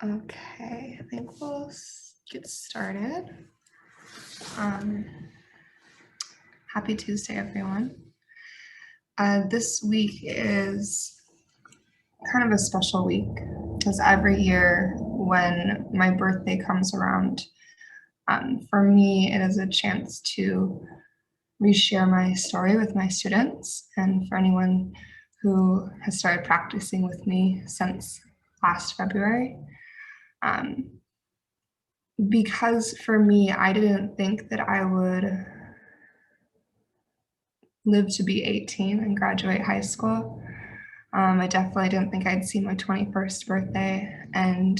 Okay, I think we'll get started. Um, Happy Tuesday, everyone. This week is kind of a special week because every year when my birthday comes around, for me, it is a chance to reshare my story with my students and for anyone who has started practicing with me since last February. Because for me, I didn't think that I would live to be 18 and graduate high school. I definitely didn't think I'd see my 21st birthday. And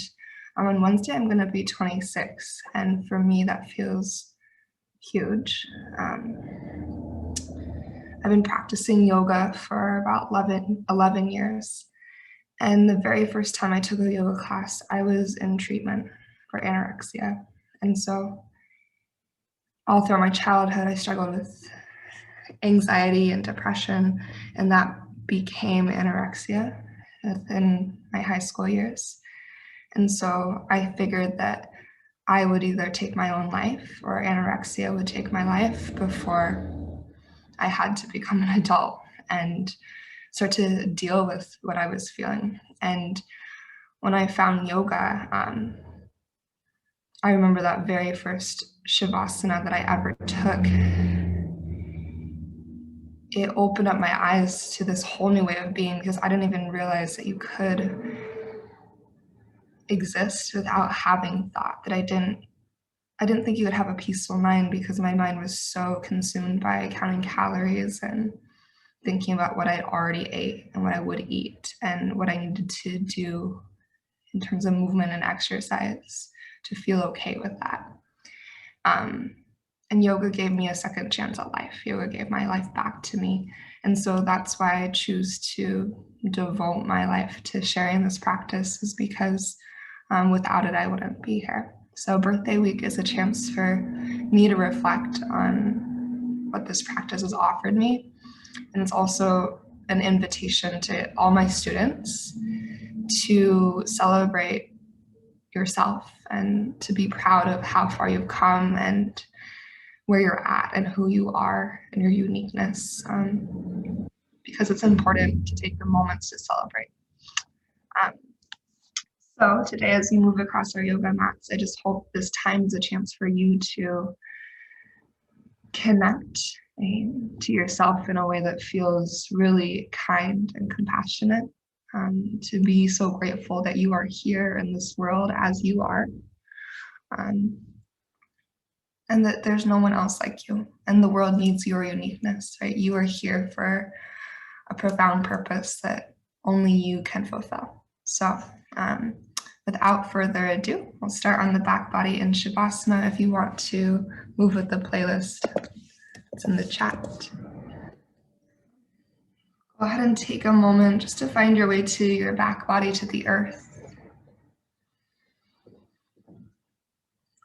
on Wednesday, I'm going to be 26. And for me, that feels huge. I've been practicing yoga for about 11 years. And the very first time I took a yoga class, I was in treatment for anorexia. And so all throughout my childhood, I struggled with anxiety and depression, and that became anorexia in my high school years. And so I figured that I would either take my own life or anorexia would take my life before I had to become an adult and start to deal with what I was feeling. And when I found yoga, I remember that very first Shavasana that I ever took. It opened up my eyes to this whole new way of being because I didn't even realize that you could exist without having thought. That I didn't think you could have a peaceful mind because my mind was so consumed by counting calories and thinking about what I'd already ate and what I would eat and what I needed to do in terms of movement and exercise to feel okay with that. And yoga gave me a second chance at life. Yoga gave my life back to me. And so that's why I choose to devote my life to sharing this practice, is because without it, I wouldn't be here. So birthday week is a chance for me to reflect on what this practice has offered me. And it's also an invitation to all my students to celebrate yourself and to be proud of how far you've come and where you're at and who you are and your uniqueness, because it's important to take the moments to celebrate. Um, so today, as you move across our yoga mats, I just hope this time is a chance for you to connect to yourself in a way that feels really kind and compassionate, to be so grateful that you are here in this world as you are. And that there's no one else like you, and the world needs your uniqueness, right? You are here for a profound purpose that only you can fulfill. So without further ado, we'll start on the back body in Shavasana. If you want to move with the playlist, it's in the chat. Go ahead and take a moment just to find your way to your back body, to the earth.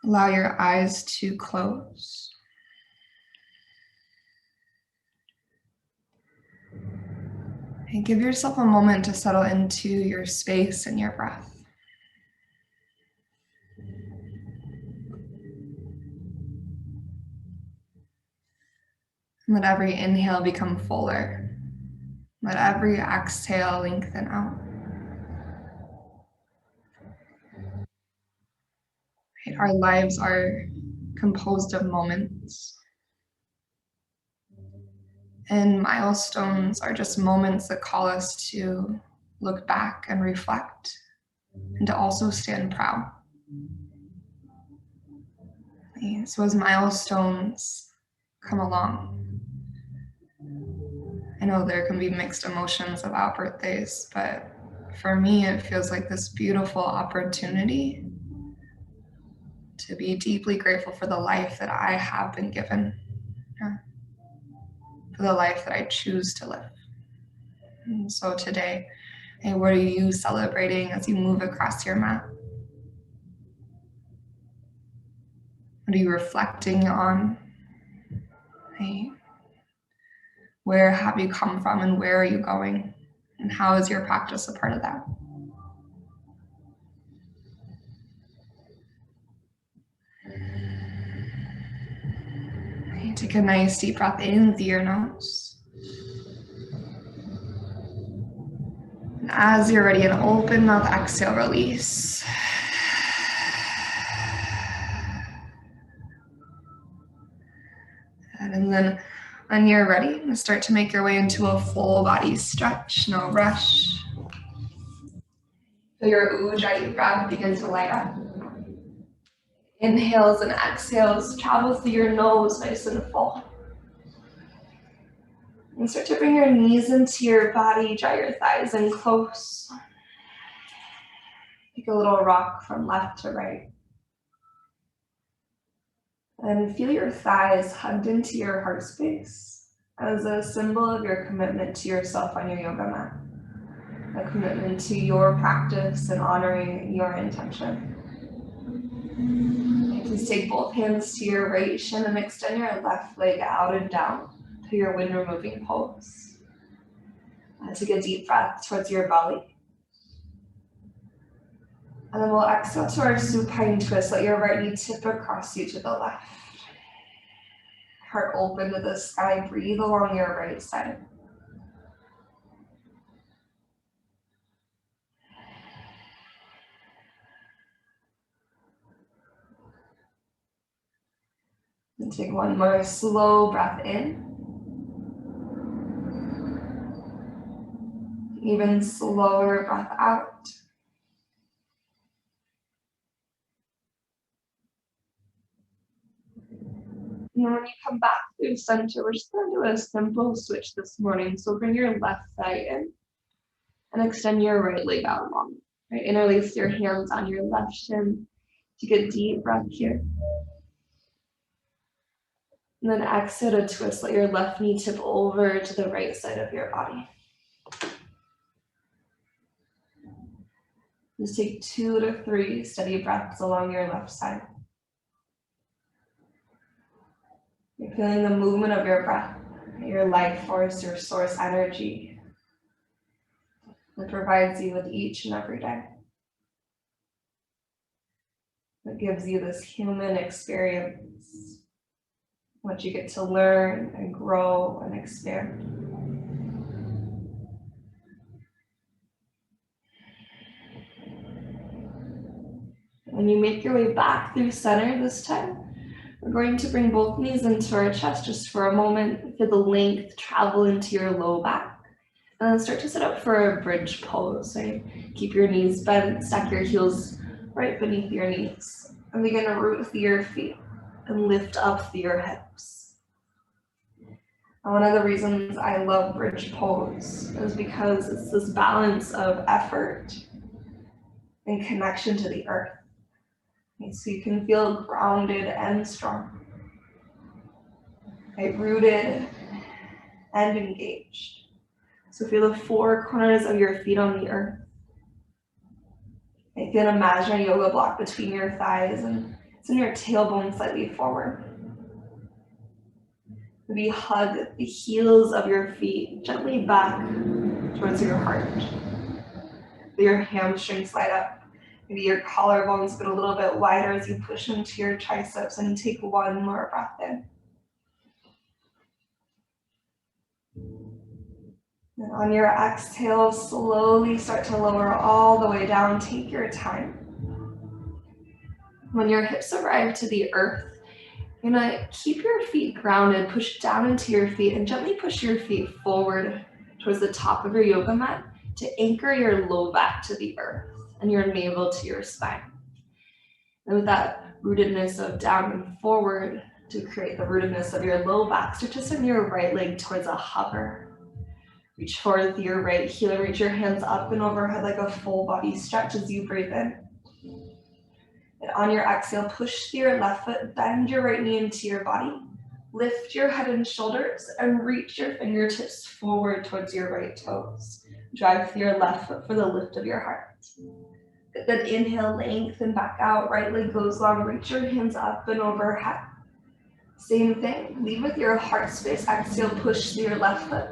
Allow your eyes to close. And give yourself a moment to settle into your space and your breath. Let every inhale become fuller. Let every exhale lengthen out. Our lives are composed of moments. And milestones are just moments that call us to look back and reflect, and to also stand proud. So as milestones come along, I know there can be mixed emotions about birthdays, but for me, it feels like this beautiful opportunity to be deeply grateful for the life that I have been given, for the life that I choose to live. And so today, hey, what are you celebrating as you move across your mat? What are you reflecting on? Hey, where have you come from and where are you going? And how is your practice a part of that? Take a nice deep breath in through your nose. And as you're ready, an open mouth exhale, release. And then when you're ready, start to make your way into a full body stretch, no rush. So your Ujjayi breath begins to light up. Inhales and exhales travel through your nose nice and full. And start to bring your knees into your body, draw your thighs in close. Take a little rock from left to right. And feel your thighs hugged into your heart space as a symbol of your commitment to yourself on your yoga mat. A commitment to your practice and honoring your intention. And please take both hands to your right shin and extend your left leg out and down to your wind removing pose. Take a deep breath towards your belly. And then we'll exhale to our supine twist. Let your right knee tip across you to the left. Heart open to the sky. Breathe along your right side. And take one more slow breath in. Even slower breath out. And then when you come back through center, we're just going to do a simple switch this morning. So bring your left thigh in and extend your right leg out long. Right? Interlace your hands on your left shin. Take a deep breath here. And then exhale to twist. Let your left knee tip over to the right side of your body. Just take 2 to 3 steady breaths along your left side. You're feeling the movement of your breath, your life force, your source energy that provides you with each and every day. That gives you this human experience, what you get to learn and grow and expand. When you make your way back through center this time, we're going to bring both knees into our chest just for a moment. Feel the length travel into your low back. And then start to set up for a bridge pose. Right? Keep your knees bent, stack your heels right beneath your knees. And begin to root through your feet and lift up through your hips. And one of the reasons I love bridge pose is because it's this balance of effort and connection to the earth. So you can feel grounded and strong, right? Rooted and engaged. So feel the 4 corners of your feet on the earth. You can imagine a yoga block between your thighs and send your tailbone slightly forward. Maybe hug the heels of your feet gently back towards your heart. Feel your hamstrings light up. Maybe your collarbones get a little bit wider as you push into your triceps and take 1 more breath in. And on your exhale, slowly start to lower all the way down. Take your time. When your hips arrive to the earth, you're gonna keep your feet grounded, push down into your feet, and gently push your feet forward towards the top of your yoga mat to anchor your low back to the earth and your navel to your spine. And with that rootedness of down and forward to create the rootedness of your low back, start to send your right leg towards a hover. Reach forward with your right heel and reach your hands up and overhead like a full body stretch as you breathe in. And on your exhale, push through your left foot, bend your right knee into your body. Lift your head and shoulders and reach your fingertips forward towards your right toes. Drive through your left foot for the lift of your heart. Then inhale, lengthen back out, right leg goes long, reach your hands up and overhead. Same thing, lead with your heart space. Exhale, push through your left foot,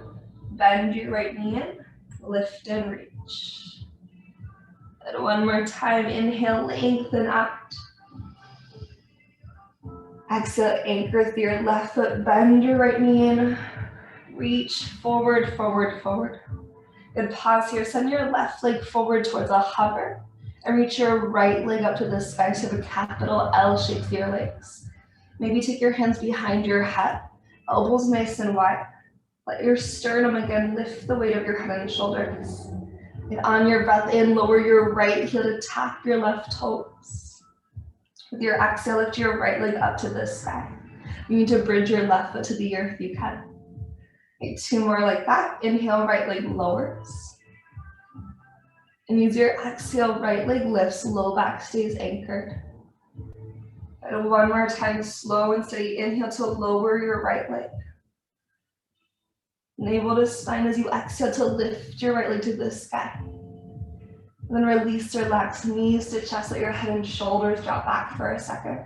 bend your right knee in, lift and reach. And one more time, inhale, lengthen out. Exhale, anchor through your left foot, bend your right knee in, reach forward, forward, forward. Good, pause here, send your left leg forward towards a hover, and reach your right leg up to the sky, so a capital L shape through your legs. Maybe take your hands behind your head, elbows nice and wide. Let your sternum again lift the weight of your head and shoulders. And on your breath in, lower your right heel to tap your left toes. With your exhale, lift your right leg up to the sky. You need to bridge your left foot to the earth if you can. Okay, 2 more like that. Inhale, right leg lowers. And use your exhale, right leg lifts, low back stays anchored. And 1 more time, slow and steady. Inhale to lower your right leg. Navel to spine as you exhale to lift your right leg to the sky. And then release, relax, knees to chest, let your head and shoulders drop back for a second.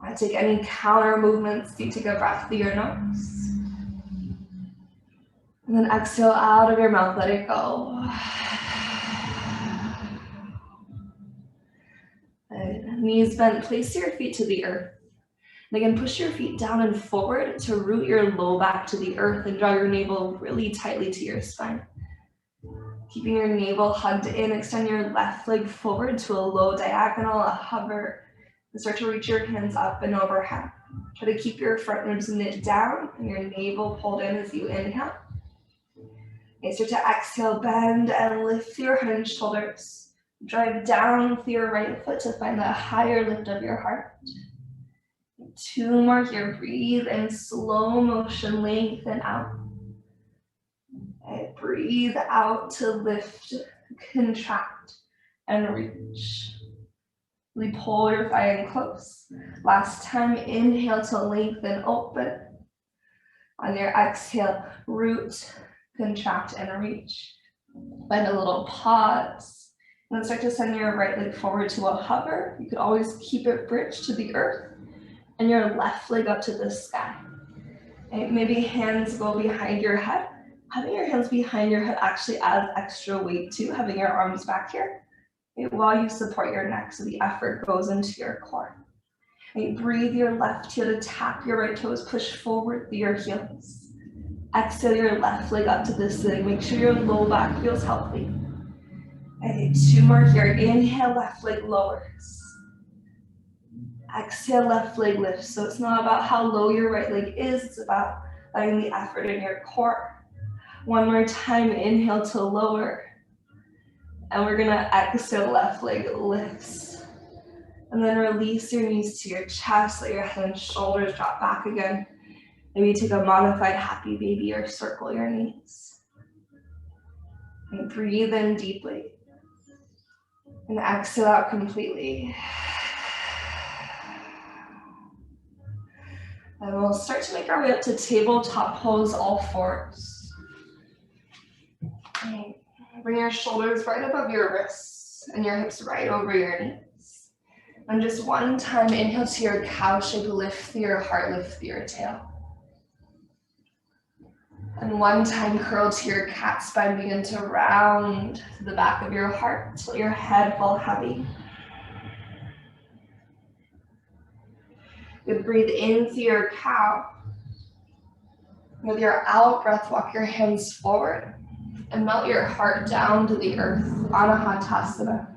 I take any counter movements. You take a breath through your nose. And then exhale out of your mouth, let it go. And knees bent, place your feet to the earth. And again, push your feet down and forward to root your low back to the earth and draw your navel really tightly to your spine. Keeping your navel hugged in, extend your left leg forward to a low diagonal, a hover, and start to reach your hands up and overhead. Try to keep your front ribs knit down and your navel pulled in as you inhale. And start to exhale, bend and lift your head and shoulders. Drive down with your right foot to find the higher lift of your heart. 2 more here, breathe in slow motion, lengthen out. And breathe out to lift, contract, and reach. Really pull your thigh in close. Last time, inhale to lengthen, open. On your exhale, root, contract, and reach. Find a little pause. And then start to send your right leg forward to a hover. You could always keep it bridged to the earth. And your left leg up to the sky. And maybe hands go behind your head. Having your hands behind your head actually adds extra weight to having your arms back here while you support your neck, so the effort goes into your core. And breathe your left heel to tap your right toes, push forward through your heels. Exhale your left leg up to the ceiling. Make sure your low back feels healthy. And 2 more here. Inhale, left leg lowers. Exhale, left leg lifts. So it's not about how low your right leg is, it's about letting the effort in your core. 1 more time, inhale to lower. And we're gonna exhale, left leg lifts. And then release your knees to your chest, let your head and shoulders drop back again. Maybe take a modified happy baby or circle your knees. And breathe in deeply. And exhale out completely. And we'll start to make our way up to tabletop pose, all 4s. Bring your shoulders right above your wrists and your hips right over your knees. And just 1 time, inhale to your cow shape, lift through your heart, lift through your tail. And 1 time, curl to your cat spine, begin to round to the back of your heart, let your head fall heavy. Good, breathe in through your cow. With your out breath, walk your hands forward. And melt your heart down to the earth, Anahatasana.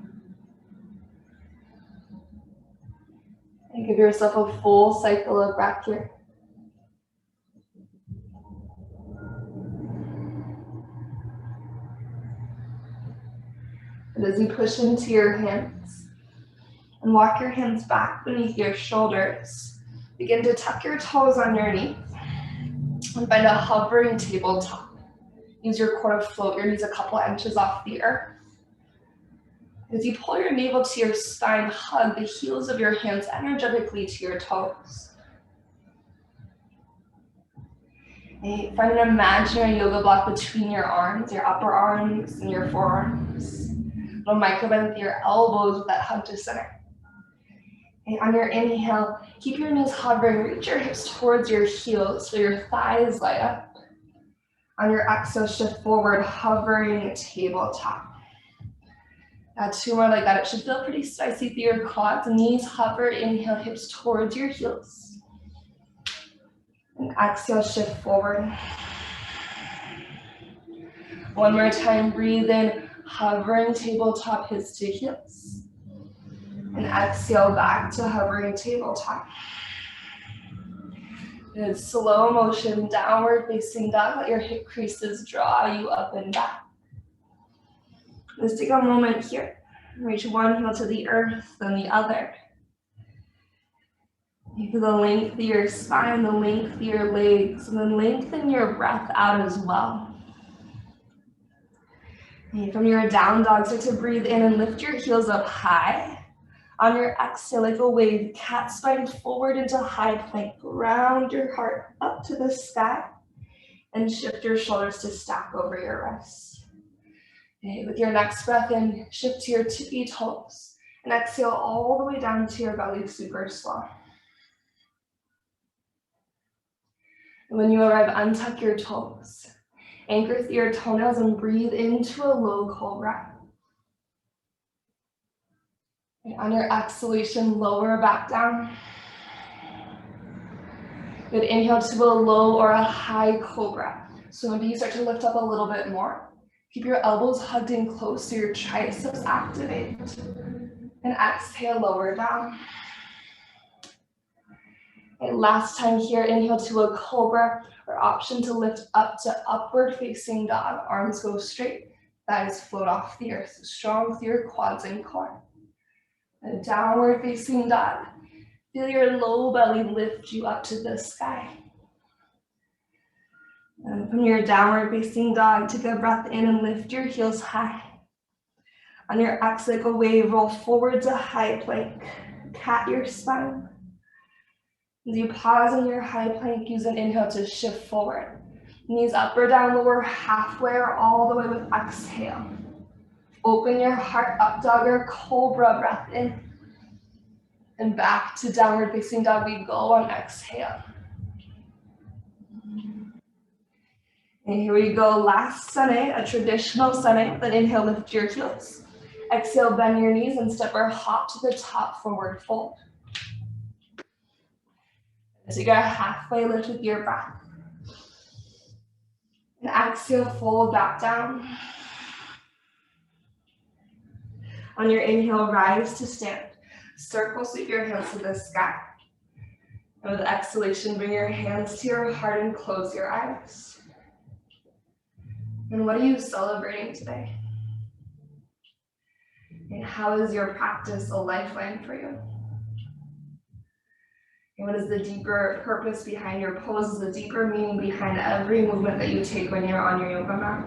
And give yourself a full cycle of breath here. And as you push into your hands and walk your hands back beneath your shoulders, begin to tuck your toes underneath and find a hovering tabletop. Use your core to float your knees a couple inches off the earth. As you pull your navel to your spine, hug the heels of your hands energetically to your toes. And find an imaginary yoga block between your arms, your upper arms and your forearms. Little micro bend with your elbows with that hug to center. And on your inhale, keep your knees hovering, reach your hips towards your heels so your thighs light up. On your exhale, shift forward, hovering tabletop. Add 2 more like that. It should feel pretty spicy through your quads. Knees hover, inhale, hips towards your heels. And exhale, shift forward. One more time, breathe in, hovering tabletop, hips to heels. And exhale back to hovering tabletop. Good, slow motion, downward facing dog. Let your hip creases draw you up and back. Let's take a moment here. Reach one heel to the earth, then the other. You feel the length of your spine, the length of your legs, and then lengthen your breath out as well. And from your down dog, start to breathe in and lift your heels up high. On your exhale, like a wave, cat spine forward into high plank. Round your heart up to the sky and shift your shoulders to stack over your wrists. Okay, with your next breath in, shift to your tippy toes and exhale all the way down to your belly, super slow. And when you arrive, untuck your toes. Anchor through your toenails and breathe into a low cobra. And on your exhalation, lower back down. Good, inhale to a low or a high cobra. So maybe you start to lift up a little bit more. Keep your elbows hugged in close so your triceps activate. And exhale, lower down. And last time here, inhale to a cobra, or option to lift up to upward facing dog. Arms go straight, thighs float off the earth. Strong through your quads and core. And downward facing dog. Feel your low belly lift you up to the sky. And from your downward facing dog, take a breath in and lift your heels high. On your exhale, like a wave, roll forward to high plank. Cat your spine. As you pause in your high plank, use an inhale to shift forward. Knees up or down, lower halfway or all the way with exhale. Open your heart, up dog or cobra, breath in. And back to downward facing dog we go on exhale. And here we go, last sane, a traditional sane. Then inhale, lift your heels. Exhale, bend your knees and step or hop to the top, forward fold. So you got a halfway lift with your breath. And exhale, fold back down. On your inhale, rise to stand. Circle, sweep your hands to the sky. And with exhalation, bring your hands to your heart and close your eyes. And what are you celebrating today? And how is your practice a lifeline for you? And what is the deeper purpose behind your poses, the deeper meaning behind every movement that you take when you're on your yoga mat?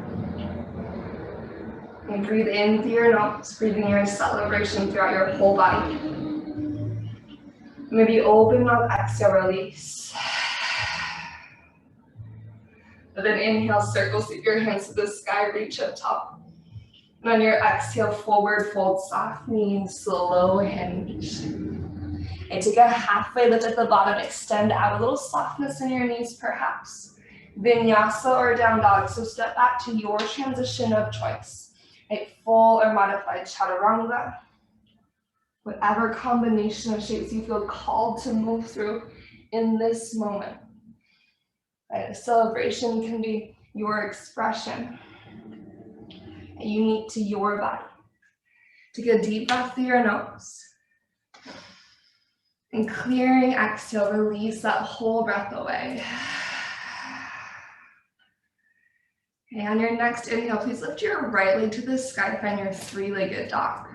And breathe in through your nose, breathing your celebration throughout your whole body. Maybe open mouth, exhale, release. And then inhale, circle, sweep your hands to the sky, reach up top. And on your exhale, forward fold, soft knees, slow hinge. And take a halfway lift at the bottom, extend out, a little softness in your knees perhaps. Vinyasa or down dog, so step back to your transition of choice. A full or modified chaturanga. Whatever combination of shapes you feel called to move through in this moment. Right? A celebration can be your expression, unique to your body. Take a deep breath through your nose. And clearing, exhale, release that whole breath away. Okay, on your next inhale, please lift your right leg to the sky, find your three-legged dog.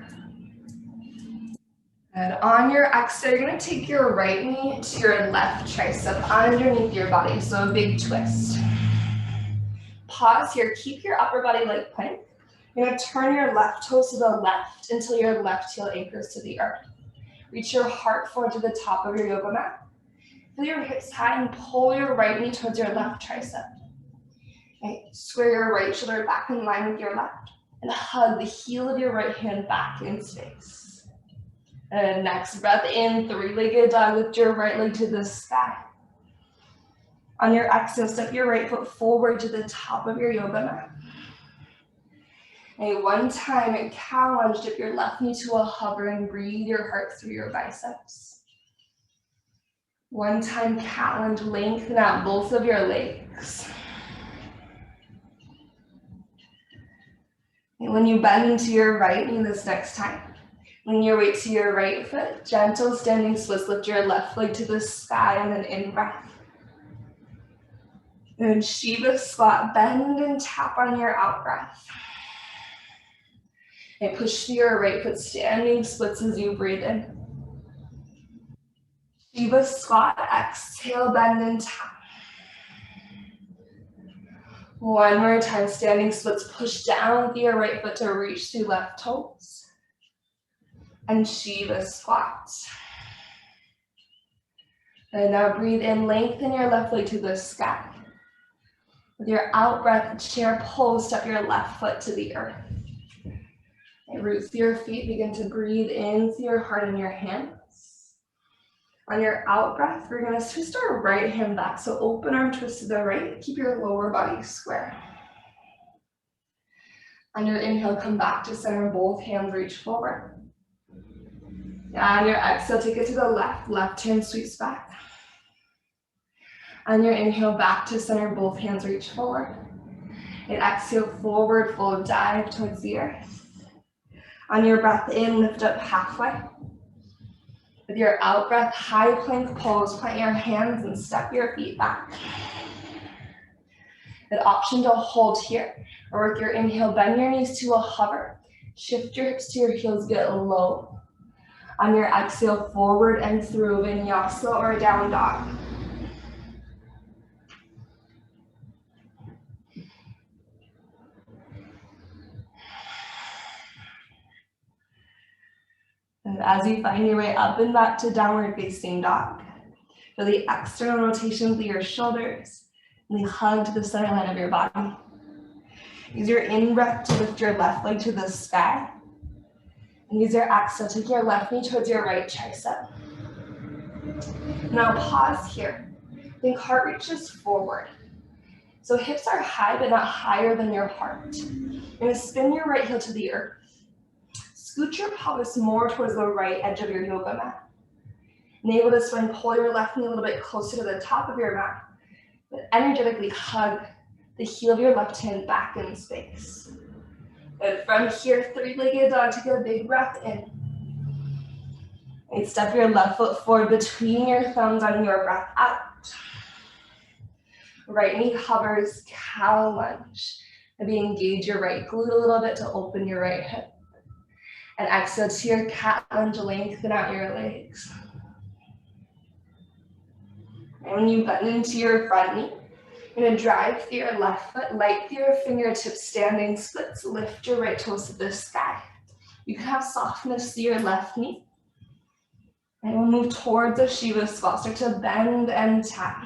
And on your exhale, you're gonna take your right knee to your left tricep underneath your body, so a big twist. Pause here, keep your upper body leg plank. You're gonna turn your left toes to the left until your left heel anchors to the earth. Reach your heart forward to the top of your yoga mat. Feel your hips high and pull your right knee towards your left tricep. Okay, square your right shoulder back in line with your left and hug the heel of your right hand back in space. And next breath in, three-legged dog, lift your right leg to the sky. On your exhale, step your right foot forward to the top of your yoga mat. One time, cow lunge, dip your left knee to a hover and breathe your heart through your biceps. One time, cow lunge, lengthen out both of your legs. And when you bend into your right knee this next time, lean your weight to your right foot, gentle standing splits, lift your left leg to the sky on an in-breath. And Shiva squat, bend and tap on your out-breath. And push through your right foot, standing splits as you breathe in. Shiva squat, exhale, bend and tap. One more time, standing splits, push down with your right foot to reach through left toes. And Shiva squat. And now breathe in, lengthen your left leg to the sky. With your out breath, chair pose, step your left foot to the earth. And root through your feet, begin to breathe in through your heart and your hands. On your out breath, we're gonna twist our right hand back. So open arm twist to the right, keep your lower body square. On your inhale, come back to center, both hands reach forward. On your exhale, take it to the left, left hand sweeps back. On your inhale, back to center, both hands reach forward. And exhale, forward fold, dive towards the earth. On your breath in, lift up halfway. With your out breath, high plank pose, plant your hands and step your feet back. An option to hold here, or with your inhale, bend your knees to a hover. Shift your hips to your heels, get low. On your exhale, forward and through vinyasa or down dog. And as you find your way up and back to downward facing dog, feel the external rotation through your shoulders and the hug to the center line of your body. Use your in-breath to lift your left leg to the sky. And use your exhale, take your left knee towards your right tricep. Now pause here. Think heart reaches forward. So hips are high, but not higher than your heart. You're gonna spin your right heel to the earth. Scoot your pelvis more towards the right edge of your yoga mat. Enable to swing, pull your left knee a little bit closer to the top of your mat, but energetically hug the heel of your left hand back in space. And from here, three-legged dog, take a big breath in. And step your left foot forward between your thumbs on your breath out. Right knee hovers, cow lunge. Maybe engage your right glute a little bit to open your right hip. And exhale to your cat lunge, lengthen out your legs. And when you bend into your front knee, you're gonna drive through your left foot, light through your fingertips, standing splits, lift your right toes to the sky. You can have softness through your left knee. And we'll move towards a Shiva squat, start to bend and tap.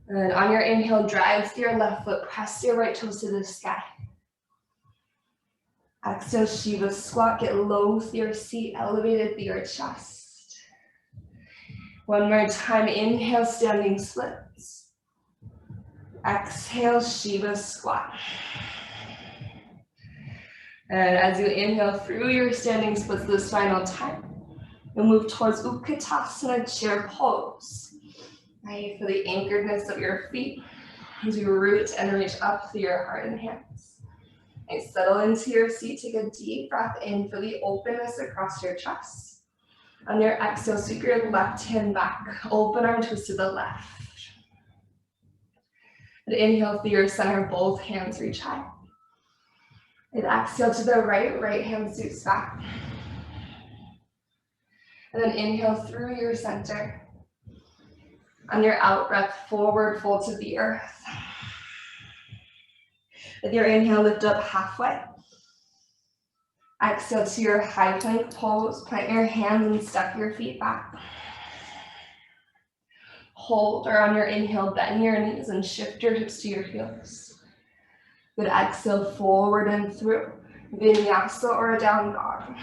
And then on your inhale, drive through your left foot, press your right toes to the sky. Exhale, Shiva squat, get low through your seat, elevated through your chest. One more time, inhale, standing splits. Exhale, Shiva squat. And as you inhale through your standing splits this final time, you'll move towards Utkatasana, chair pose. Now you feel the anchoredness of your feet as you root and reach up through your heart and hands. And settle into your seat, take a deep breath in for the openness across your chest. On your exhale, sweep your left hand back, open arm twist to the left. And inhale through your center, both hands reach high. And exhale to the right, right hand sweeps back. And then inhale through your center. On your out breath, forward fold to the earth. With your inhale, lift up halfway. Exhale to your high plank pose, plant your hands and step your feet back. Hold, or on your inhale, bend your knees and shift your hips to your heels. Good, exhale, forward and through, vinyasa or a down dog.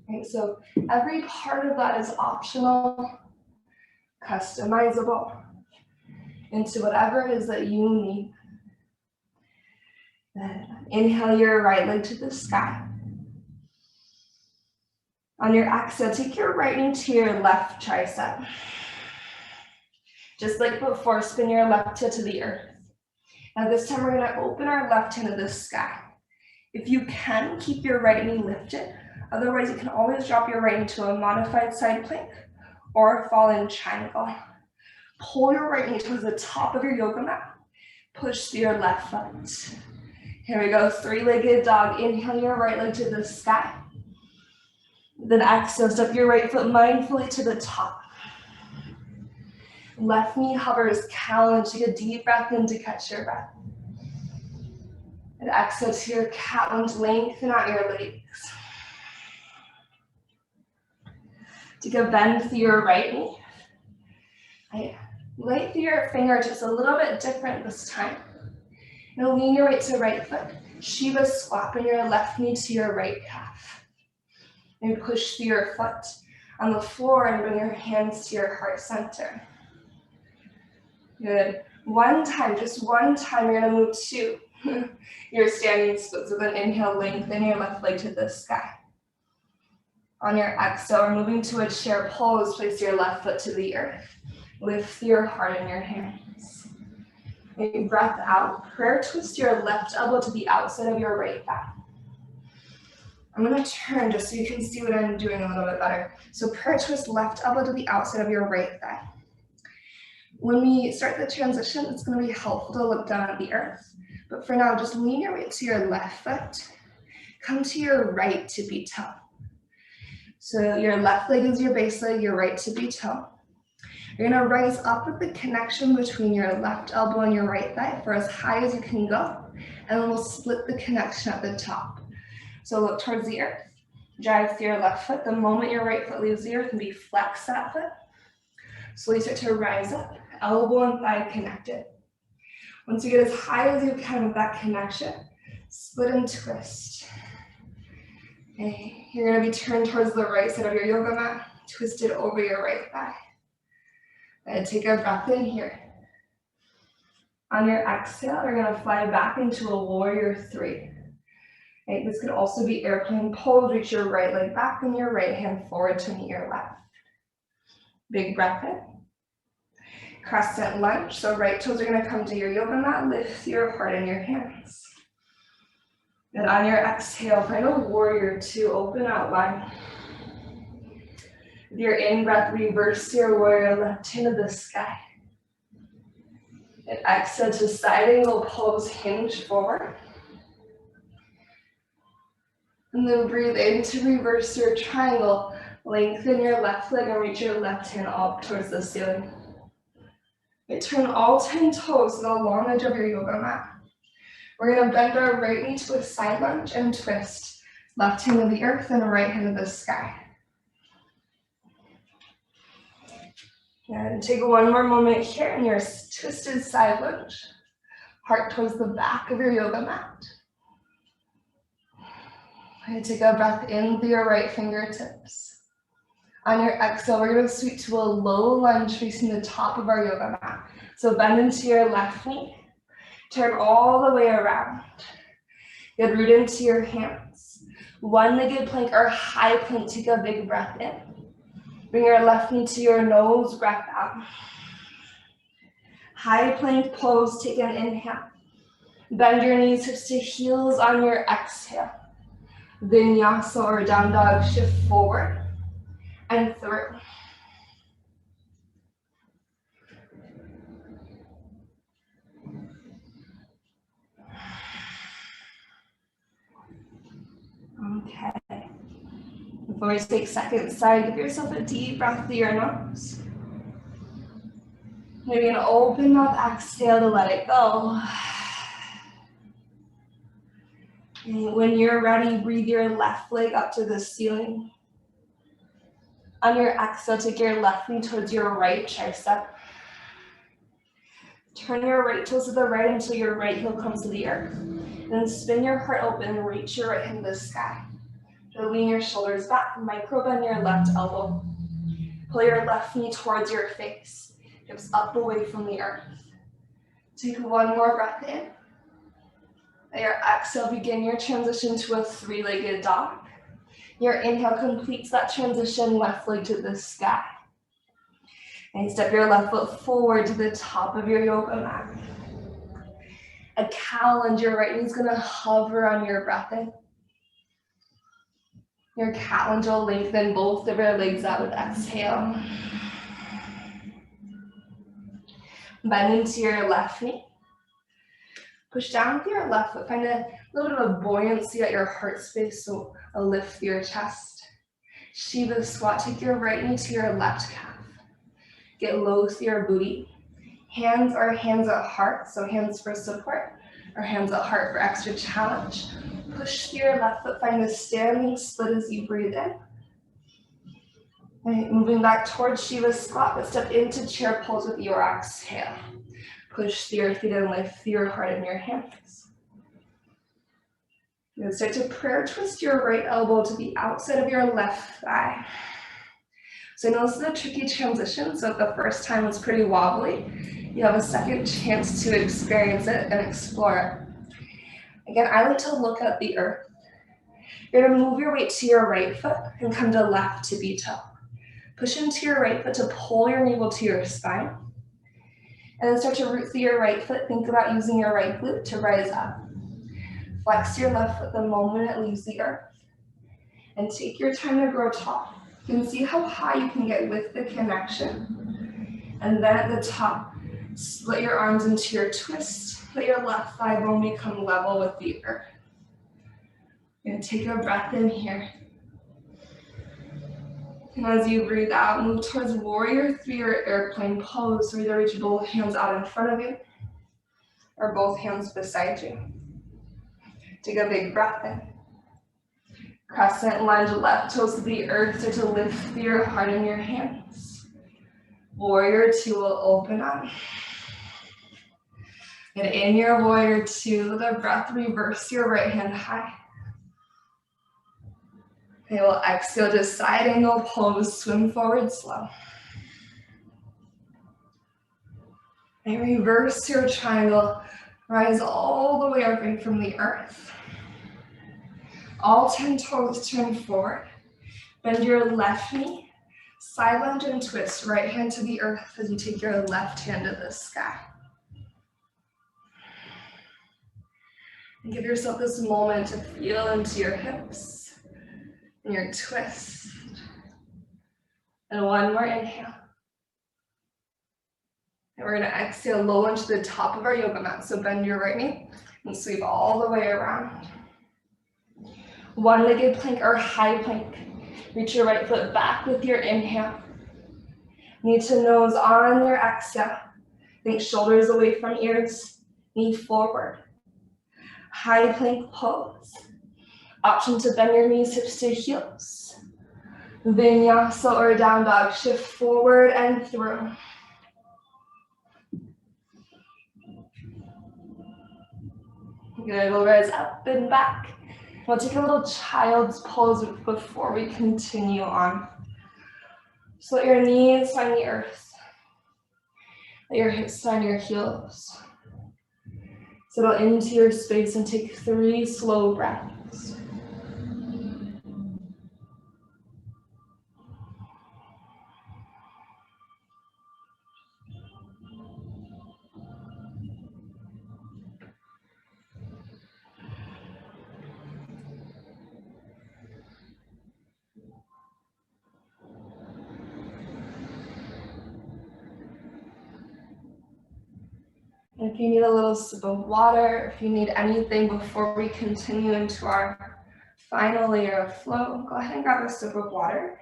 Right, so every part of that is optional, customizable, into whatever it is that you need. Good. Inhale your right leg to the sky. On your exhale, take your right knee to your left tricep. Just like before, spin your left toe to the earth. Now this time we're gonna open our left hand to the sky. If you can, keep your right knee lifted. Otherwise, you can always drop your right knee to a modified side plank or fallen triangle. Pull your right knee towards the top of your yoga mat. Push through your left foot. Here we go, three-legged dog. Inhale your right leg to the sky. Then exhale, step your right foot mindfully to the top. Left knee hovers, cow, and take a deep breath in to catch your breath. And exhale to your cat one to lengthen out your legs. Take a bend through your right knee. Right through your fingertips, a little bit different this time. Now lean your right to right foot. Shiva squat, bring your left knee to your right calf. And push through your foot on the floor and bring your hands to your heart center. Good. One time, just one time, you're gonna move to your standing split. So then inhale, lengthen your left leg to the sky. On your exhale, we're moving to a chair pose. Place your left foot to the earth. Lift your heart in your hands. And breath out. Prayer twist your left elbow to the outside of your right thigh. I'm gonna turn just so you can see what I'm doing a little bit better. So prayer twist left elbow to the outside of your right thigh. When we start the transition, it's gonna be helpful to look down at the earth. But for now, just lean your weight to your left foot. Come to your right tippy toe. So your left leg is your base leg, your right tippy toe. You're gonna rise up with the connection between your left elbow and your right thigh for as high as you can go. And then we'll split the connection at the top. So look towards the earth. Drive through your left foot. The moment your right foot leaves the earth, maybe flex that foot. Slowly start to rise up, elbow and thigh connected. Once you get as high as you can with that connection, split and twist. Okay. You're gonna be turned towards the right side of your yoga mat, twisted over your right thigh. And take a breath in here. On your exhale, you're gonna fly back into a warrior three. Okay. This could also be airplane pose. Reach your right leg back and your right hand forward to meet your left. Big breath in. Crescent lunge. So right toes are gonna come to your yoga mat. Lift your heart in your hands. And on your exhale, find a warrior two. Open out wide. With your in-breath, reverse your warrior left hand to the sky. And exhale to side angle pose, hinge forward. And then breathe in to reverse your triangle. Lengthen your left leg and reach your left hand up towards the ceiling. And turn all 10 toes to the long edge of your yoga mat. We're gonna bend our right knee to a side lunge and twist. Left hand to the earth and right hand to the sky. And take one more moment here in your twisted side lunge. Heart towards the back of your yoga mat. And take a breath in through your right fingertips. On your exhale, we're gonna sweep to a low lunge facing the top of our yoga mat. So bend into your left knee. Turn all the way around. Good, root into your hands. One-legged plank or high plank, take a big breath in. Bring your left knee to your nose, breath out. High plank pose, take an inhale. Bend your knees, hips to heels on your exhale. Vinyasa or down dog, shift forward and through. Okay. Before we take second side, give yourself a deep breath through your nose. Maybe an open mouth exhale to let it go. And when you're ready, breathe your left leg up to the ceiling. On your exhale, take your left knee towards your right tricep. Turn your right toes to the right until your right heel comes to the earth. Then spin your heart open and reach your right hand to the sky. So lean your shoulders back, micro bend your left elbow. Pull your left knee towards your face, hips up away from the earth. Take one more breath in. At your exhale, begin your transition to a three-legged dog. Your inhale completes that transition, left leg to the sky. And step your left foot forward to the top of your yoga mat. A cow lunge, your right knee is gonna hover on your breath in. Your cat lunge will lengthen both of your legs out with exhale. Bend into your left knee. Push down with your left foot. Find a little bit of buoyancy at your heart space, so a lift through your chest. Shiva squat, take your right knee to your left calf. Get low through your booty. Hands are hands at heart, so hands for support, or hands at heart for extra challenge. Push through your left foot, find a standing split as you breathe in. Right, moving back towards Shiva squat, but step into chair pose with your exhale. Push through your feet and lift through your heart in your hands. Then start to prayer twist your right elbow to the outside of your left thigh. So I know this is a tricky transition, so if the first time was pretty wobbly, you have a second chance to experience it and explore it. Again, I like to look at the earth. You're gonna move your weight to your right foot and come to left tippy toe. Push into your right foot to pull your navel to your spine. And then start to root through your right foot. Think about using your right glute to rise up. Flex your left foot the moment it leaves the earth. And take your time to grow tall. You can see how high you can get with the connection. And then at the top, split your arms into your twist. Let your left thigh bone become level with the earth. You're gonna take a breath in here. And as you breathe out, move towards warrior three or airplane pose. So either reach both hands out in front of you or both hands beside you. Take a big breath in. Crescent lunge, left toes to the earth. Start to lift through your heart in your hands. Warrior two will open up. And in your warrior two, with a breath, reverse your right hand high. Okay, we'll exhale to side angle pose, swim forward slow. And reverse your triangle, rise all the way up in from the earth. All 10 toes turn forward. Bend your left knee, side lunge and twist, right hand to the earth as you take your left hand to the sky. And give yourself this moment to feel into your hips. And your twist. And one more inhale. And we're gonna exhale low into the top of our yoga mat. So bend your right knee and sweep all the way around. One-legged plank or high plank. Reach your right foot back with your inhale. Knee to nose on your exhale. Think shoulders away from ears, knee forward. High plank pose. Option to bend your knees, hips to heels. Vinyasa or down dog, shift forward and through. Good, we'll rise up and back. We'll take a little child's pose before we continue on. So let your knees find the earth. Let your hips find your heels. Settle into your space and take 3 slow breaths. If you need a little sip of water, if you need anything before we continue into our final layer of flow, go ahead and grab a sip of water.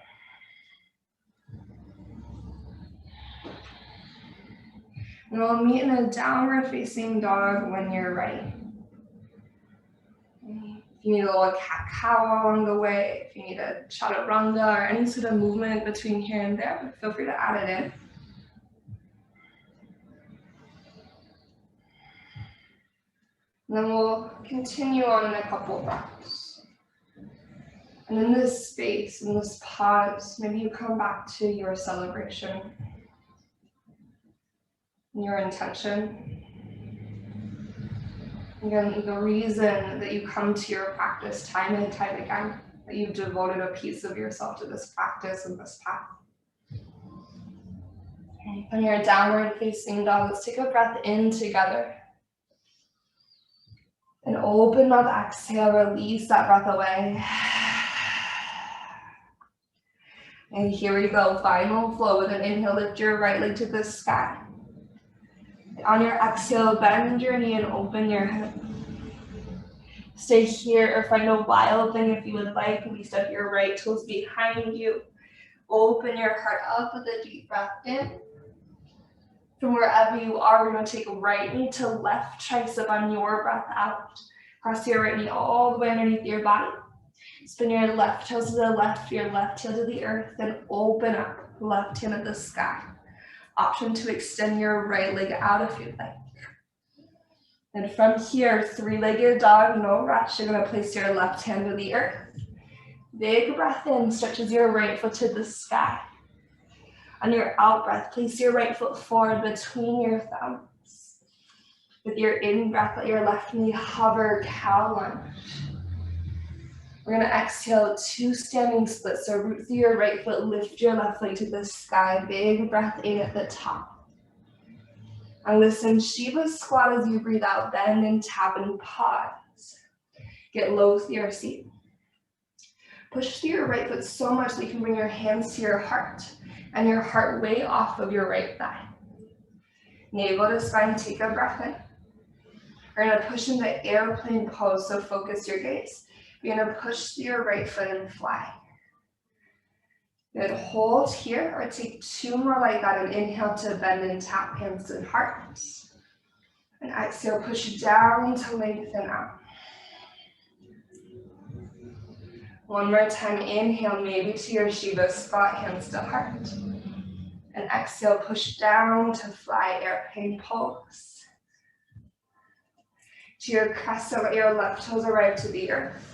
And we'll meet in a downward facing dog when you're ready. If you need a little cat-cow along the way, if you need a chaturanga or any sort of movement between here and there, feel free to add it in. And then we'll continue on in a couple breaths. And in this space, in this pause, maybe you come back to your celebration, your intention. Again, the reason that you come to your practice time and time again, that you've devoted a piece of yourself to this practice and this path. Okay, on your downward facing dog, let's take a breath in together. And open mouth, exhale, release that breath away. And here we go, final flow. With an inhale, lift your right leg to the sky. On your exhale, bend your knee and open your hip. Stay here or find a wild thing if you would like. Maybe step your right toes behind you. Open your heart up with a deep breath in. From wherever you are, we're going to take right knee to left tricep on your breath out. Cross your right knee all the way underneath your body. Spin your left toes to the left, your left heel to the earth, then open up, left hand at the sky. Option to extend your right leg out if you'd like. And from here, three-legged dog, no rush. You're gonna place your left hand to the earth. Big breath in, stretches your right foot to the sky. On your out breath, place your right foot forward between your thumbs. With your in breath, let your left knee hover, cow lunge. We're gonna exhale, two standing splits. So root through your right foot, lift your left leg to the sky. Big breath in at the top. And listen, Shiva squat as you breathe out, bend and tap and pause. Get low through your seat. Push through your right foot so much that you can bring your hands to your heart and your heart way off of your right thigh. Navel to spine, take a breath in. We're gonna push into airplane pose, so focus your gaze. You're gonna push through your right foot and fly. Good, hold here or take two more like that and inhale to bend and tap hands and heart. And exhale, push down to lengthen out. One more time, inhale, maybe to your Shiva squat, hands to heart. And exhale, push down to fly, airplane pose. To your crescent, let your left toes arrive to the earth.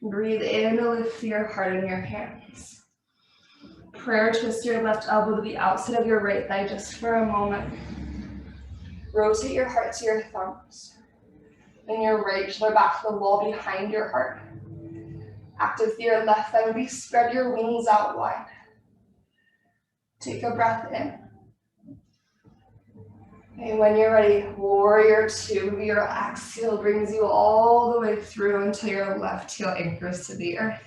Breathe in to lift your heart in your hands. Prayer, twist your left elbow to the outside of your right thigh just for a moment. Rotate your heart to your thumbs. And your right shoulder back to the wall behind your heart. Active through your left thigh, maybe spread your wings out wide. Take a breath in. And when you're ready, warrior two, your exhale brings you all the way through until your left heel anchors to the earth.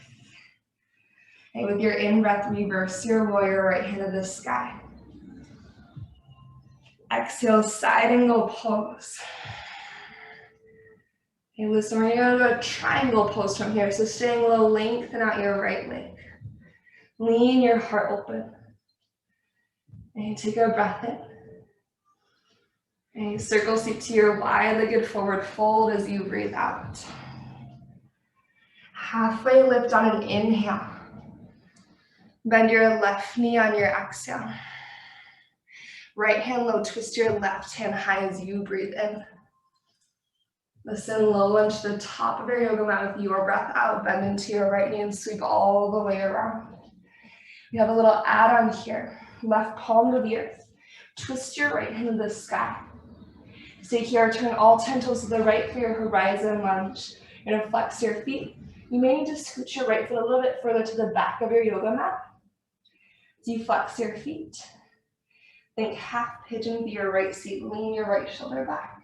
And with your in-breath, reverse your warrior right hand to the sky. Exhale, side angle pose. Okay, listen, we're gonna go to triangle pose from here. So staying low, lengthen out your right leg. Lean your heart open. And take a breath in. And circle seat to your wide-legged forward fold as you breathe out. Halfway lift on an inhale. Bend your left knee on your exhale. Right hand low, twist your left hand high as you breathe in. Listen, low lunge to the top of your yoga mat with your breath out. Bend into your right knee and sweep all the way around. We have a little add-on here. Left palm to the earth. Twist your right hand to the sky. Stay here, turn all 10 toes to the right for your horizon lunge. You're gonna flex your feet. You may need to scoot your right foot a little bit further to the back of your yoga mat. As you flex your feet. Think half pigeon through your right seat. Lean your right shoulder back.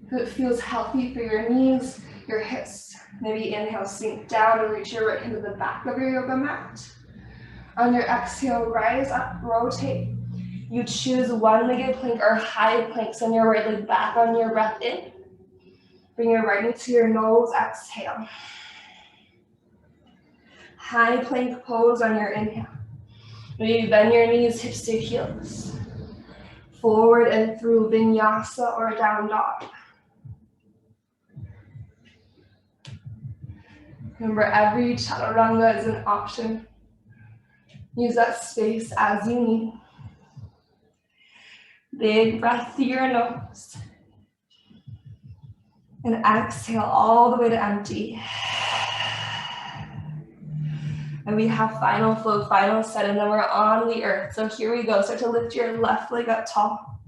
If it feels healthy for your knees, your hips, maybe inhale, sink down and reach your right hand to the back of your yoga mat. On your exhale, rise up, rotate. You choose one-legged plank or high plank. Send your right leg back on your breath in. Bring your right knee to your nose, exhale. High plank pose on your inhale. Maybe bend your knees, hips to heels. Forward and through vinyasa or down dog. Remember, every chaturanga is an option. Use that space as you need. Big breath through your nose. And exhale all the way to empty. And we have final flow, final set, and then we're on the earth. So here we go. Start to lift your left leg up tall.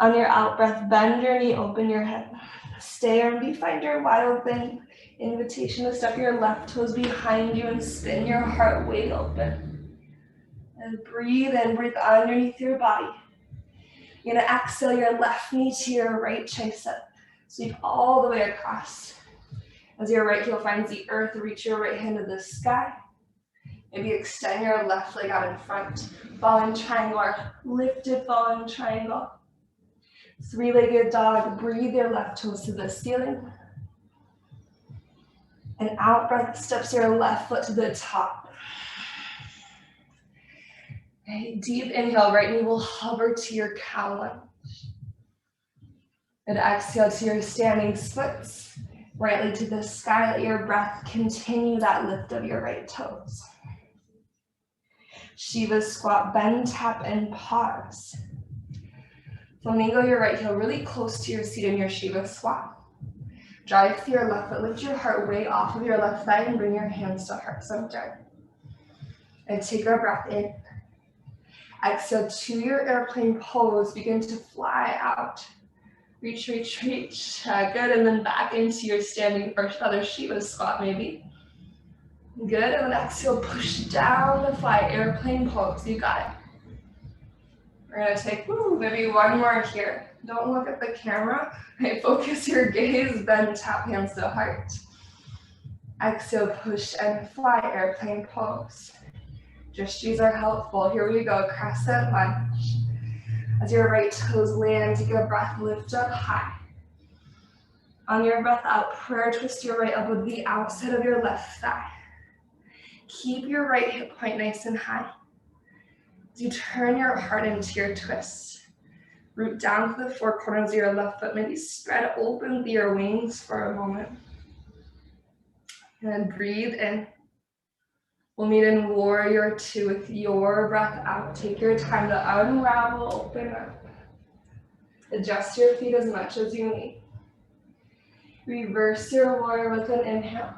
On your out breath, bend your knee, open your hip. Stay or be finder wide open. Invitation to step your left toes behind you and spin your heart wide open. And breathe in, breathe underneath your body. You're gonna exhale your left knee to your right tricep. Sweep all the way across. As your right heel finds the earth, reach your right hand to the sky. Maybe extend your left leg out in front. Falling triangle or lifted falling triangle. Three-legged dog, breathe your left toes to the ceiling. And out breath steps your left foot to the top. Okay, deep inhale, right knee will hover to your cow lunge. And exhale to your standing splits. Right leg to the sky, let your breath continue that lift of your right toes. Shiva squat, bend, tap, and pause. Flamingo your right heel really close to your seat in your Shiva squat. Drive through your left foot, lift your heart way off of your left thigh and bring your hands to heart center. And take a breath in. Exhale to your airplane pose, begin to fly out. Reach, reach, reach. Good, and then back into your standing first feather Shiva squat maybe. Good, and then exhale, push down to fly, airplane pose, you got it. We're gonna take, maybe one more here. Don't look at the camera, right? Focus your gaze, bend, tap hands to heart. Exhale, push and fly, airplane pose. Drishtis are helpful. Here we go, crescent lunge. As your right toes land, take a breath, lift up high. On your breath out, prayer twist your right elbow to the outside of your left thigh. Keep your right hip point nice and high. As you turn your heart into your twist, root down to the four corners of your left foot, maybe spread open your wings for a moment. And then breathe in. We'll meet in warrior two with your breath out. Take your time to unravel, open up. Adjust your feet as much as you need. Reverse your warrior with an inhale.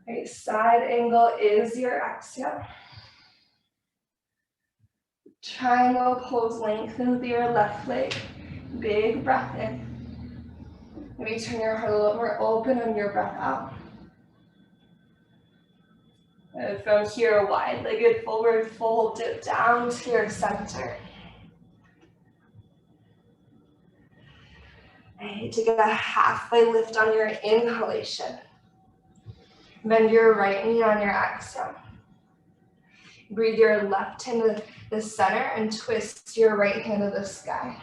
Right, side angle is your exhale. Triangle pose, lengthen through your left leg. Big breath in. Maybe turn your heart a little more open on your breath out. And from here, wide-legged forward fold, dip down to your center. Right, take a halfway lift on your inhalation. Bend your right knee on your exhale. Breathe your left hand to the center and twist your right hand to the sky.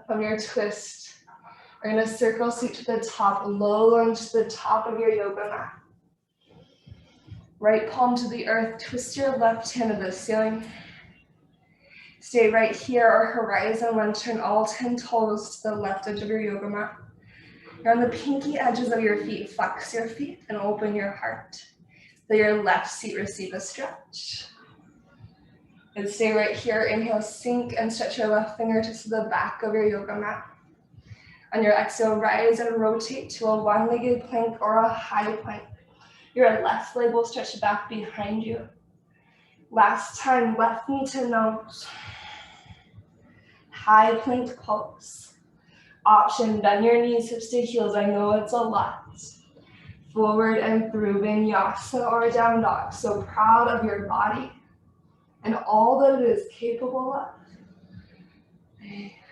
From your twist, we're going to circle seat to the top, low lunge to the top of your yoga mat. Right palm to the earth, twist your left hand to the ceiling. Stay right here or horizon lunge, turn all 10 toes to the left edge of your yoga mat. You're on the pinky edges of your feet, flex your feet and open your heart. Let your left seat receive a stretch. And stay right here, inhale, sink and stretch your left fingertips to the back of your yoga mat. On your exhale, rise and rotate to a one-legged plank or a high plank. Your left leg will stretch back behind you. Last time, left knee to nose. High plank pose. Option, bend your knees, hips to heels. I know it's a lot. Forward and through vinyasa or down dog. So proud of your body and all that it is capable of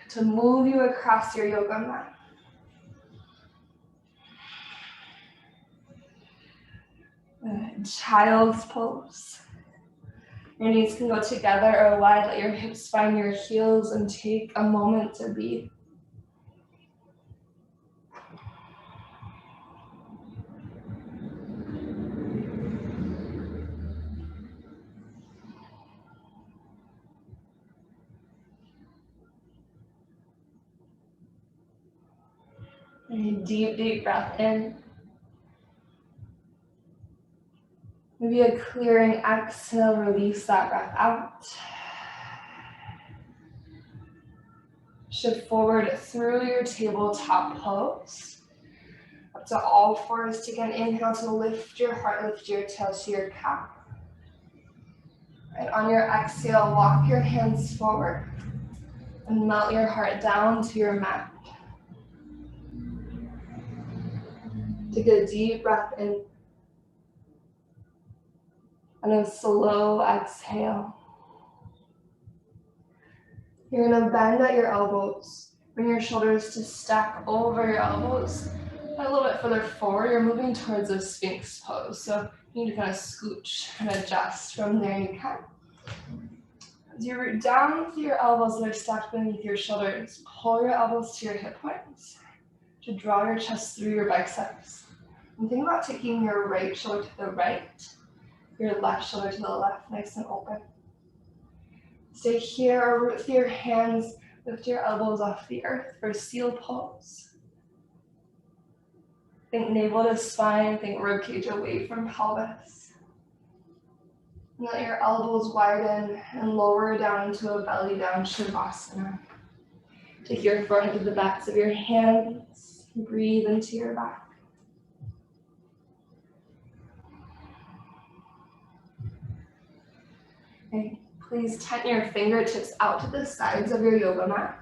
to move you across your yoga mat. Child's pose. Your knees can go together or wide. Let your hips find your heels and take a moment to be. Deep, deep breath in. Maybe a clearing exhale, release that breath out. Shift forward through your tabletop pose. Up to all fours. Again, inhale to lift your heart, lift your tail to your calf. And on your exhale, walk your hands forward and melt your heart down to your mat. Take a deep breath in and a slow exhale. You're gonna bend at your elbows. Bring your shoulders to stack over your elbows. A little bit further forward, you're moving towards a Sphinx pose. So you need to kind of scooch and adjust from there you can. As you root down through your elbows that are stacked beneath your shoulders, pull your elbows to your hip points to draw your chest through your biceps. And think about taking your right shoulder to the right, your left shoulder to the left, nice and open. Stay here or root through your hands, lift your elbows off the earth for seal pose. Think navel to spine, think ribcage away from pelvis. And let your elbows widen and lower down into a belly down Shavasana. Take your forehead to the backs of your hands. Breathe into your back. Okay. Please tighten your fingertips out to the sides of your yoga mat.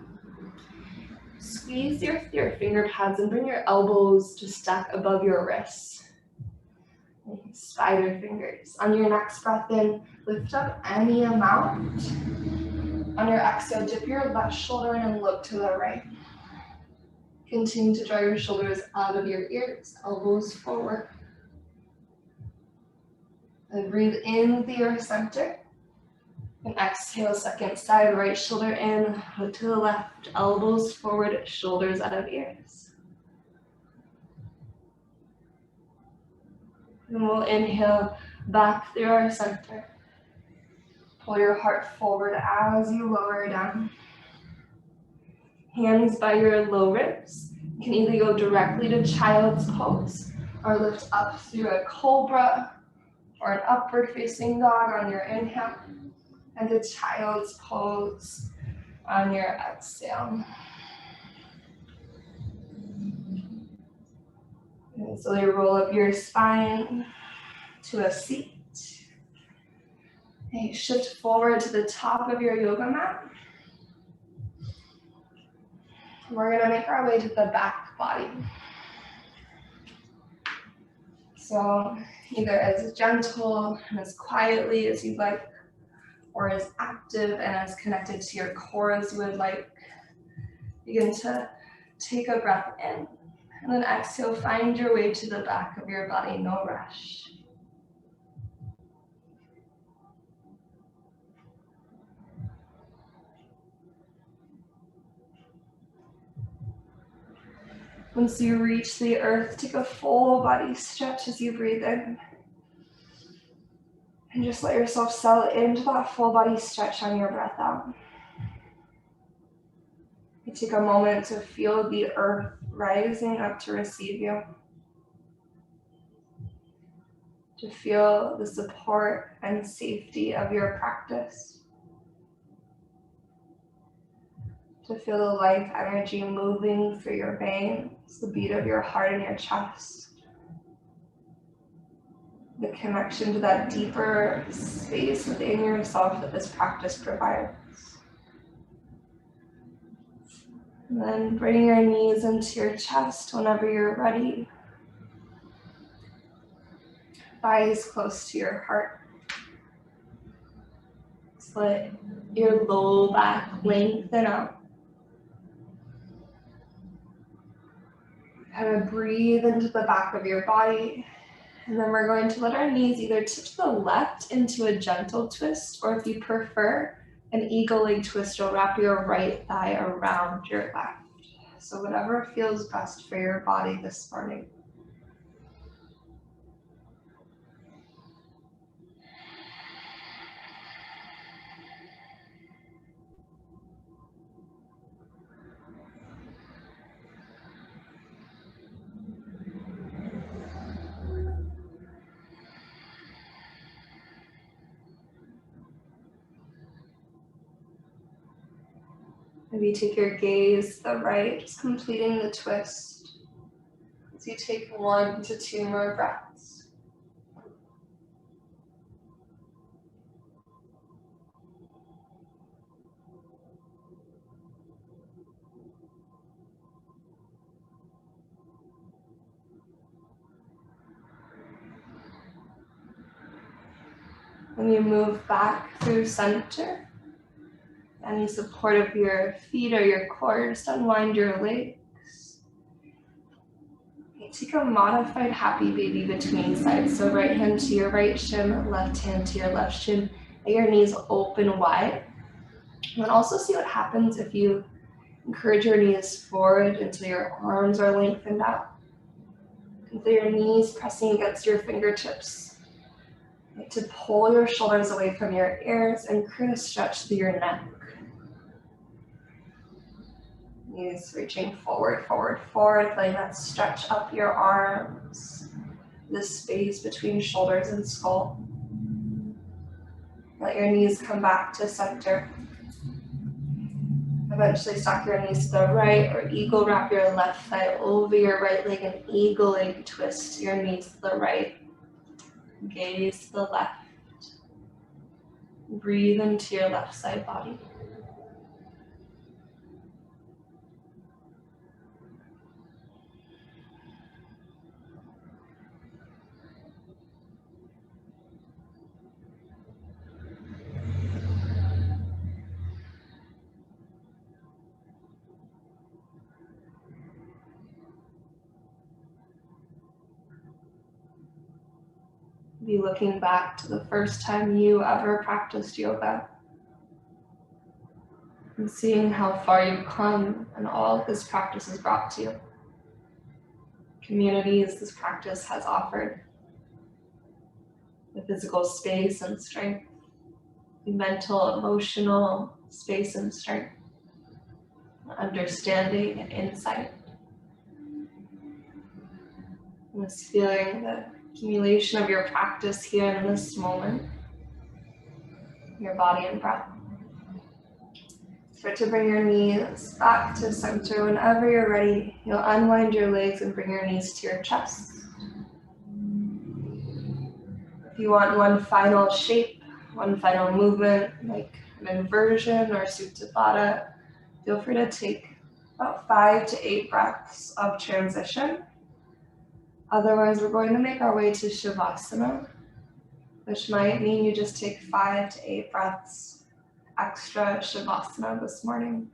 Squeeze your finger pads and bring your elbows to stack above your wrists. Spider fingers. On your next breath in, lift up any amount. On your exhale, dip your left shoulder in and look to the right. Continue to draw your shoulders out of your ears, elbows forward. And breathe in through your center. And exhale, second side, right shoulder in, look to the left, elbows forward, shoulders out of ears. And we'll inhale back through our center. Pull your heart forward as you lower down. Hands by your low ribs. You can either go directly to child's pose or lift up through a cobra or an upward facing dog on your inhale. And a child's pose on your exhale. And so you roll up your spine to a seat. And you shift forward to the top of your yoga mat. We're gonna make our way to the back body. So either as gentle and as quietly as you'd like, or as active and as connected to your core as you would like. Begin to take a breath in, and then exhale, find your way to the back of your body, no rush. Once you reach the earth, take a full body stretch as you breathe in. And just let yourself settle into that full body stretch on your breath out. You take a moment to feel the earth rising up to receive you. To feel the support and safety of your practice. To feel the life energy moving through your veins, the beat of your heart in your chest. The connection to that deeper space within yourself that this practice provides. And then bring your knees into your chest whenever you're ready. Thighs close to your heart. Just let your low back lengthen out. Kind of breathe into the back of your body. And then we're going to let our knees either tip to the left into a gentle twist, or if you prefer, an eagle leg twist. You'll wrap your right thigh around your left. So whatever feels best for your body this morning. Maybe take your gaze to the right, just completing the twist. As you take 1 to 2 more breaths. When you move back through center, any support of your feet or your core, just unwind your legs. Okay, take a modified happy baby between sides. So right hand to your right shin, left hand to your left shin. Let your knees open wide. And then also see what happens if you encourage your knees forward until your arms are lengthened out. Until your knees pressing against your fingertips. Like to pull your shoulders away from your ears and create a stretch through your neck. Knees reaching forward, forward, forward, letting that stretch up your arms. The space between shoulders and skull. Let your knees come back to center. Eventually stack your knees to the right or eagle wrap your left thigh over your right leg and eagle leg twist your knees to the right. Gaze to the left. Breathe into your left side body. Be looking back to the first time you ever practiced yoga and seeing how far you've come and all this practice has brought to you. Communities this practice has offered, the physical space and strength, the mental, emotional space and strength, understanding and insight. And this feeling, the accumulation of your practice here in this moment, your body and breath. Start to bring your knees back to center. Whenever you're ready, you'll unwind your legs and bring your knees to your chest. If you want one final shape, one final movement, like an inversion or Supta Baddha, feel free to take about 5 to 8 breaths of transition. Otherwise, we're going to make our way to Shavasana, which might mean you just take 5 to 8 breaths extra Shavasana this morning,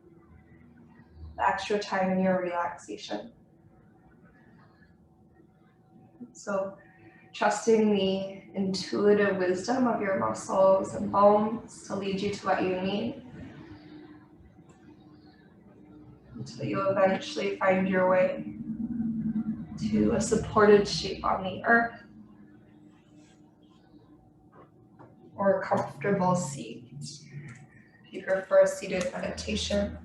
the extra time in your relaxation. So trusting the intuitive wisdom of your muscles and bones to lead you to what you need, until you eventually find your way to a supported shape on the earth or a comfortable seat. If you prefer seated meditation.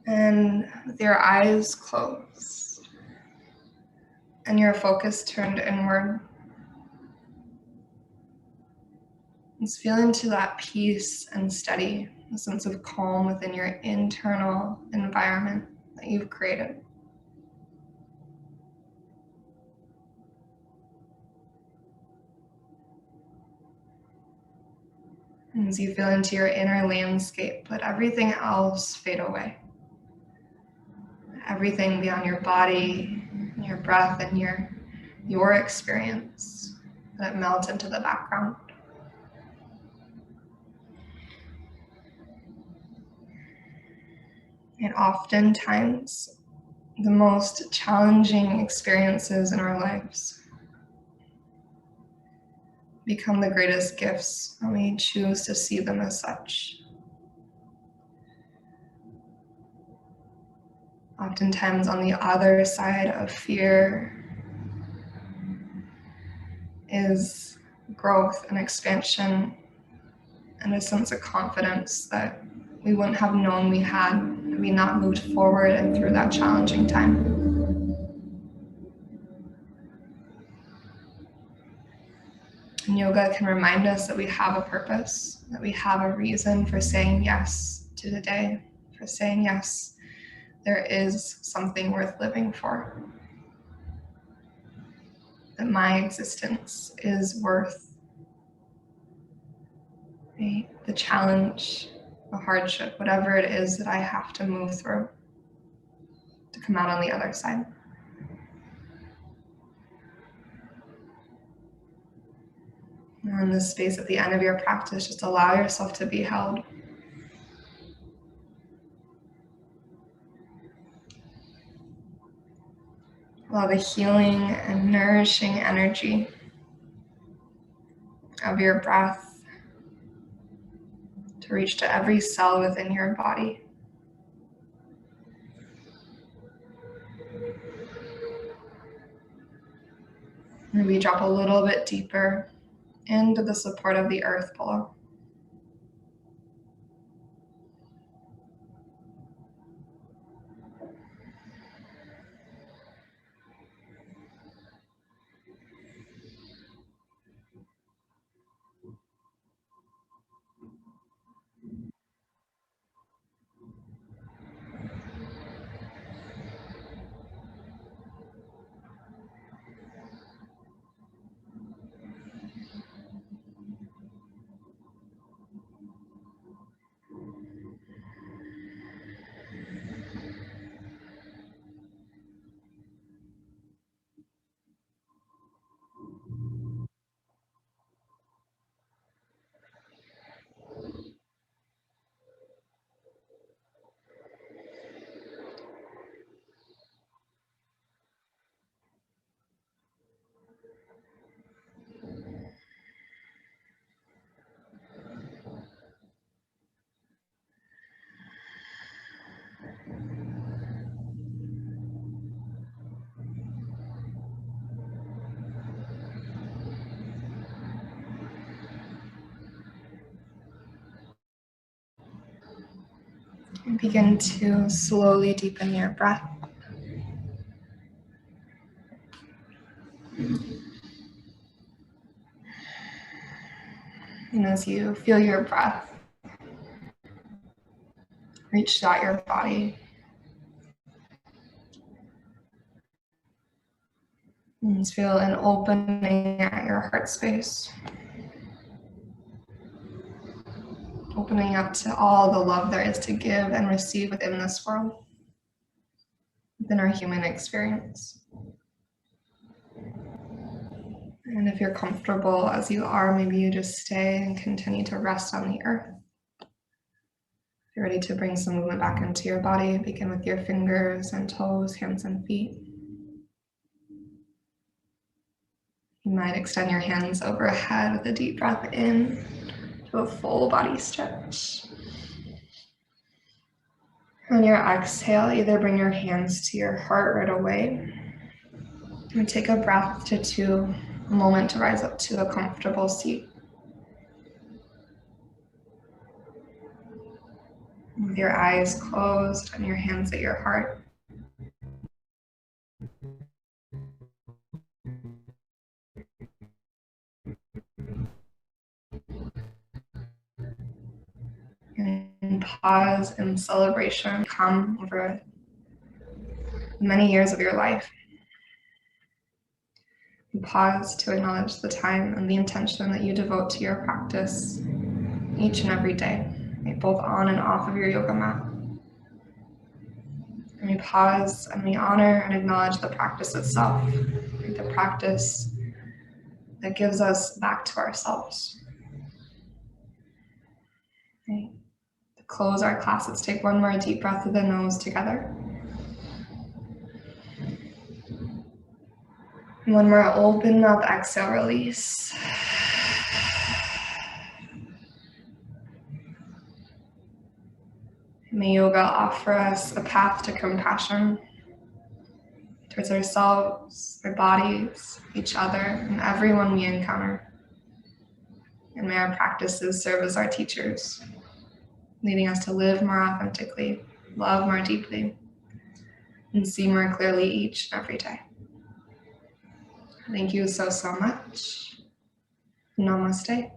And with your eyes closed and your focus turned inward, just feel into that peace and steady, a sense of calm within your internal environment that you've created. And as you feel into your inner landscape, let everything else fade away. Everything beyond your body, your breath, and your experience, let it melt into the background. And oftentimes, the most challenging experiences in our lives become the greatest gifts when we choose to see them as such. Oftentimes on the other side of fear is growth and expansion and a sense of confidence that we wouldn't have known we had had we not moved forward and through that challenging time. And yoga can remind us that we have a purpose, that we have a reason for saying yes to today, for saying yes. There is something worth living for. That my existence is worth the challenge a hardship, whatever it is that I have to move through to come out on the other side. And in this space at the end of your practice, just allow yourself to be held. Allow the healing and nourishing energy of your breath to reach to every cell within your body. And we drop a little bit deeper into the support of the earth below. And begin to slowly deepen your breath. And as you feel your breath reach out your body, and feel an opening at your heart space. Opening up to all the love there is to give and receive within this world, within our human experience. And if you're comfortable as you are, maybe you just stay and continue to rest on the earth. If you're ready to bring some movement back into your body, begin with your fingers and toes, hands and feet. You might extend your hands overhead with a deep breath in to a full body stretch. On your exhale, either bring your hands to your heart right away or take a breath to two, a moment to rise up to a comfortable seat. With your eyes closed and your hands at your heart. And pause in celebration, come over many years of your life. And pause to acknowledge the time and the intention that you devote to your practice each and every day, both on and off of your yoga mat. And we pause and we honor and acknowledge the practice itself, the practice that gives us back to ourselves. Right. To close our class, let's take one more deep breath through the nose together. And one more open mouth exhale, release. May yoga offer us a path to compassion towards ourselves, our bodies, each other, and everyone we encounter. And may our practices serve as our teachers, leading us to live more authentically, love more deeply, and see more clearly each and every day. Thank you so much. Namaste.